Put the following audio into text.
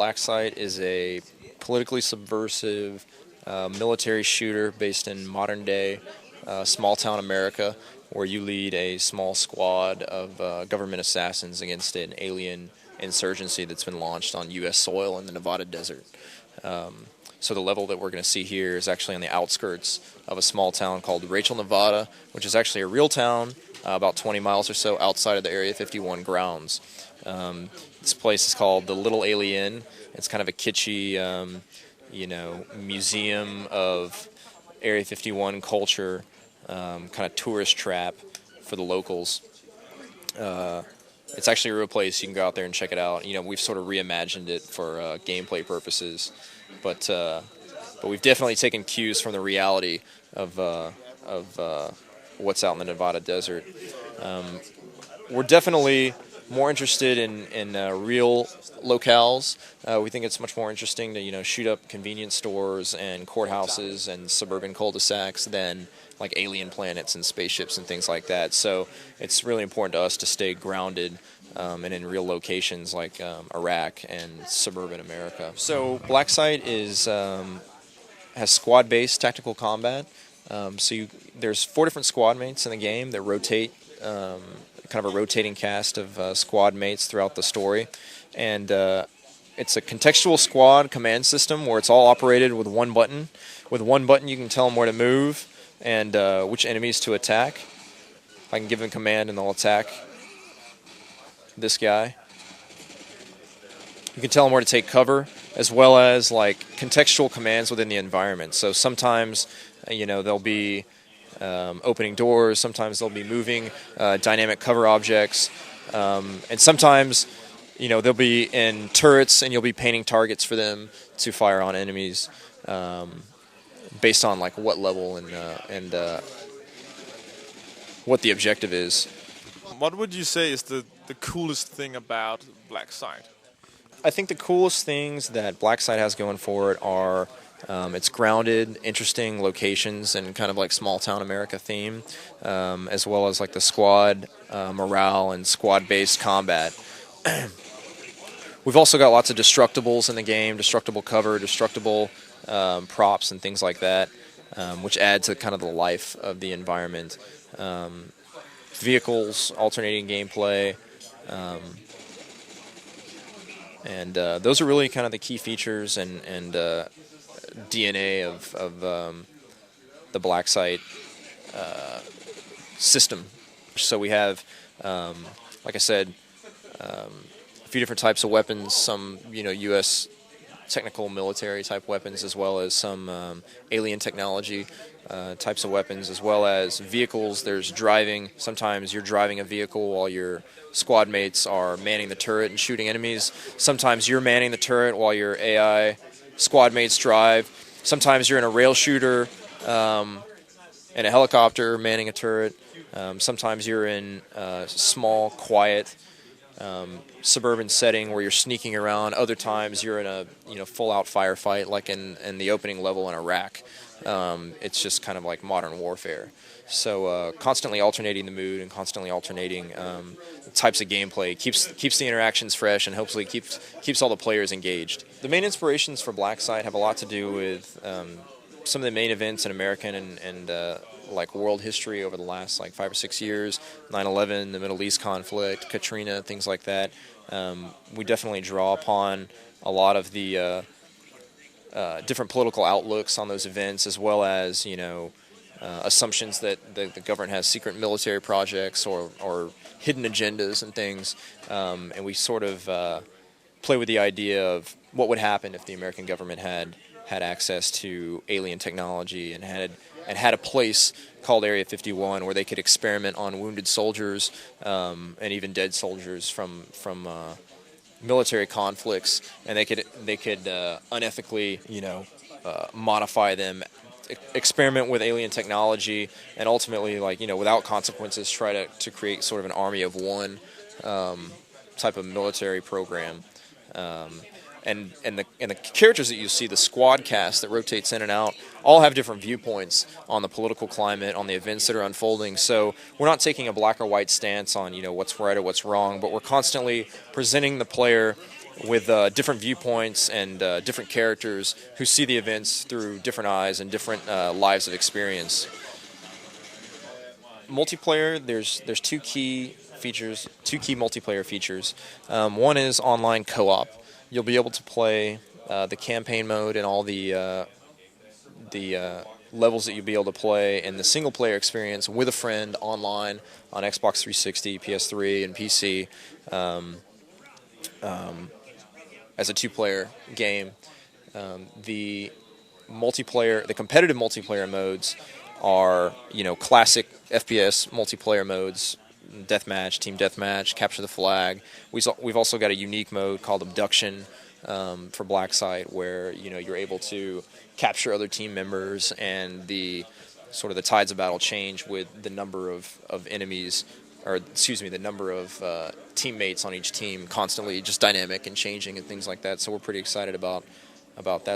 Blacksite is a politically subversive military shooter based in modern-day small-town America, where you lead a small squad of government assassins against an alien insurgency that's been launched on U.S. soil in the Nevada desert. So the level that we're going to see here is actually on the outskirts of a small town called Rachel, Nevada, which is actually a real town about 20 miles or so outside of the Area 51 grounds. This place is called the Little Alien. It's kind of a kitschy, museum of Area 51 culture, kind of tourist trap for the locals. It's actually a real place. You can go out there and check it out. We've sort of reimagined it for gameplay purposes, but we've definitely taken cues from the reality of what's out in the Nevada desert. We're definitely more interested in real locales. We think it's much more interesting to shoot up convenience stores and courthouses and suburban cul-de-sacs than like alien planets and spaceships and things like that. So it's really important to us to stay grounded and in real locations like Iraq and suburban America. So Blacksite has squad-based tactical combat. There's 4 different squad mates in the game that rotate, kind of a rotating cast of squad mates throughout the story, and it's a contextual squad command system where it's all operated with one button. With one button, you can tell them where to move and which enemies to attack. I can give them command and they'll attack this guy. You can tell them where to take cover, as well as like contextual commands within the environment. So sometimes, they'll be opening doors. Sometimes they'll be moving dynamic cover objects, and sometimes, they'll be in turrets, and you'll be painting targets for them to fire on enemies, based on like what level and what the objective is. What would you say is the coolest thing about Blacksite? I think the coolest things that Blacksite has going for it are its grounded, interesting locations and kind of like small town America theme, as well as like the squad morale and squad-based combat. We've also got lots of destructibles in the game, destructible cover, destructible props and things like that, which add to kind of the life of the environment. Vehicles, alternating gameplay, and those are really kind of the key features and DNA of the Blacksite system. So we have, like I said, a few different types of weapons, some U.S. technical military type weapons, as well as some alien technology types of weapons, as well as vehicles. There's driving. Sometimes you're driving a vehicle while your squad mates are manning the turret and shooting enemies. Sometimes you're manning the turret while your AI squad mates drive. Sometimes you're in a rail shooter and a helicopter manning a turret. Sometimes you're in a small, quiet suburban setting where you're sneaking around. Other times you're in a full-out firefight, like in the opening level in Iraq. It's just kind of like modern warfare. So constantly alternating the mood and constantly alternating types of gameplay keeps the interactions fresh and hopefully keeps all the players engaged. The main inspirations for Blacksite have a lot to do with some of the main events in American and like world history over the last like 5 or 6 years. 9/11, the Middle East conflict, Katrina, things like that. We definitely draw upon a lot of the different political outlooks on those events, as well as assumptions that the government has secret military projects or hidden agendas and things, and we sort of play with the idea of what would happen if the American government had access to alien technology and had a place called Area 51 where they could experiment on wounded soldiers and even dead soldiers from military conflicts, and they could unethically modify them, experiment with alien technology, and ultimately without consequences try to create sort of an army of one type of military program. And the characters that you see, the squad cast that rotates in and out, all have different viewpoints on the political climate, on the events that are unfolding. So we're not taking a black or white stance on what's right or what's wrong, but we're constantly presenting the player with different viewpoints and different characters who see the events through different eyes and different lives of experience. Multiplayer, there's two key features, two key multiplayer features. One is online co-op. You'll be able to play the campaign mode and all the levels that you'll be able to play in the single player experience with a friend online on Xbox 360, PS3, and PC as a two-player game. The competitive multiplayer modes are, classic FPS multiplayer modes: deathmatch, team deathmatch, capture the flag. We've also got a unique mode called abduction for Blacksite, where you're able to capture other team members, and the tides of battle change with the number of enemies, or the number of teammates on each team, constantly just dynamic and changing and things like that. So we're pretty excited about that